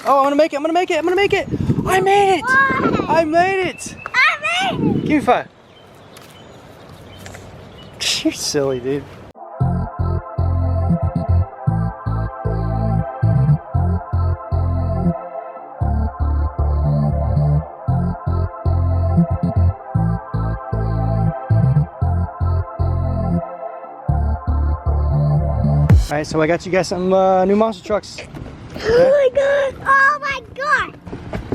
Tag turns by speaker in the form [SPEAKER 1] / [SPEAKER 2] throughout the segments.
[SPEAKER 1] Oh, I'm gonna make it. I'm gonna make it. I'm gonna make it. I made it.
[SPEAKER 2] What?
[SPEAKER 1] I made it.
[SPEAKER 2] I made it.
[SPEAKER 1] Give me 5. You're silly, dude. All right, so I got you guys some new monster trucks. Okay.
[SPEAKER 2] Oh my god! Oh my god!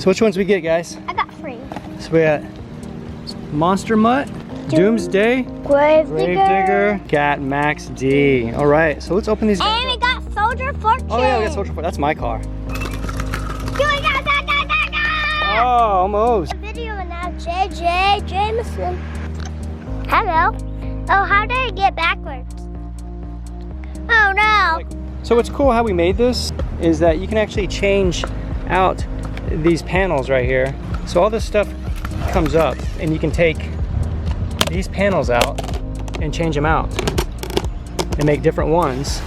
[SPEAKER 1] So which ones we get, guys?
[SPEAKER 2] I got 3.
[SPEAKER 1] So we got Monster Mutt, Doomsday,
[SPEAKER 2] Gravedigger.
[SPEAKER 1] got Max D. All right, so let's open these.
[SPEAKER 2] And we got Soldier Fortune.
[SPEAKER 1] Oh yeah, we got Soldier Fortune. That's my car.
[SPEAKER 2] Oh,
[SPEAKER 1] Oh, almost.
[SPEAKER 2] video now, JJ Jameson. Hello. Oh, how did I get backwards? Oh no.
[SPEAKER 1] So what's cool how we made this is that you can actually change out these panels right here. So all this stuff comes up and you can take these panels out and change them out and make different ones.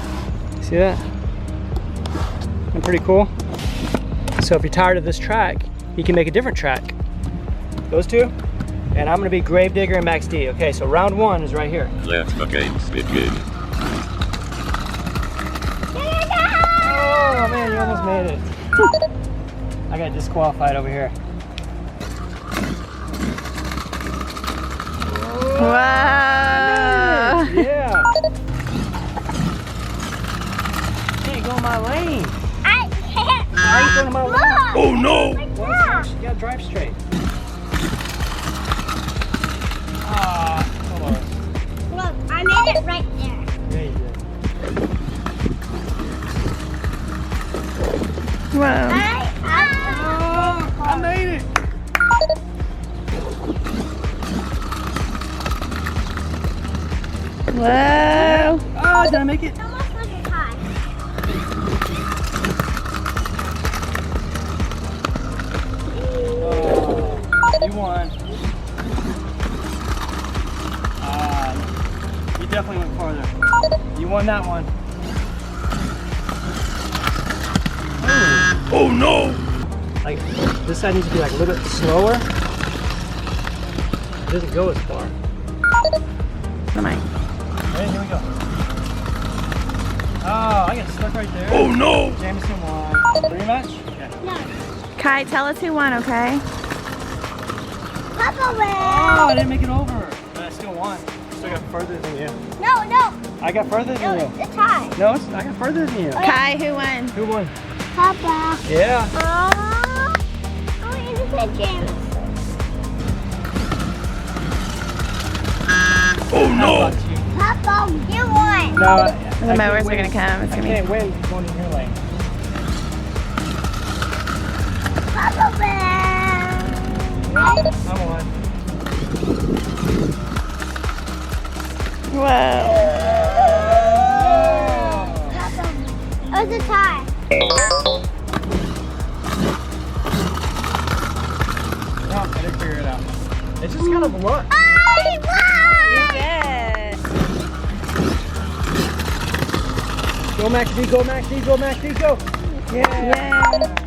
[SPEAKER 1] See that? Isn't that pretty cool? So if you're tired of this track, you can make a different track. Those two. And I'm gonna be Gravedigger and Max D. Okay, so round 1 is right here.
[SPEAKER 3] Let the games begin.
[SPEAKER 1] Oh man, you almost made it. I got disqualified over here.
[SPEAKER 4] Wow.
[SPEAKER 1] Yeah. Can't go in my lane.
[SPEAKER 2] I can't.
[SPEAKER 1] Why are you going in my lane?
[SPEAKER 3] Oh no!
[SPEAKER 1] Well, you gotta drive straight. Ah, almost.
[SPEAKER 2] Look, I made it right there.
[SPEAKER 1] Yeah, you did.
[SPEAKER 4] Wow.
[SPEAKER 1] I made it.
[SPEAKER 4] Wow.
[SPEAKER 1] Oh, did I make it?
[SPEAKER 2] Almost like a tie.
[SPEAKER 1] Oh, you won. You definitely went farther. You won that one.
[SPEAKER 3] Oh no!
[SPEAKER 1] Like, this side needs to be like a little bit slower. It doesn't go as far.
[SPEAKER 4] Am I?
[SPEAKER 1] Okay, here we go. Oh, I got stuck right there.
[SPEAKER 3] Oh no!
[SPEAKER 1] Jameson won. Rematch? Yeah.
[SPEAKER 2] No.
[SPEAKER 4] Kai, tell us who won, okay?
[SPEAKER 2] Papa
[SPEAKER 1] Oh,
[SPEAKER 2] win.
[SPEAKER 1] I didn't make it over. But I still won. Still got further than you.
[SPEAKER 2] No, no.
[SPEAKER 1] I got further than
[SPEAKER 2] No,
[SPEAKER 1] you.
[SPEAKER 2] it's a tie.
[SPEAKER 1] No, I got further than you.
[SPEAKER 4] Kai, who won?
[SPEAKER 1] Who won?
[SPEAKER 2] Papa.
[SPEAKER 1] Yeah.
[SPEAKER 2] Oh, you just said James.
[SPEAKER 3] Oh
[SPEAKER 1] How
[SPEAKER 3] no!
[SPEAKER 1] about you?
[SPEAKER 2] Papa, you won.
[SPEAKER 1] No,
[SPEAKER 4] The mowers are gonna come. It's
[SPEAKER 1] I
[SPEAKER 4] gonna
[SPEAKER 1] can't win going in your lane.
[SPEAKER 2] Papa win.
[SPEAKER 1] I won.
[SPEAKER 4] be. Wow.
[SPEAKER 2] Papa. It was a tie.
[SPEAKER 1] No, I didn't figure it out. It's just kind of luck.
[SPEAKER 2] I won.
[SPEAKER 4] Yes.
[SPEAKER 1] Go Max D, go Max D, go Max D, go! Yeah!
[SPEAKER 4] Yay.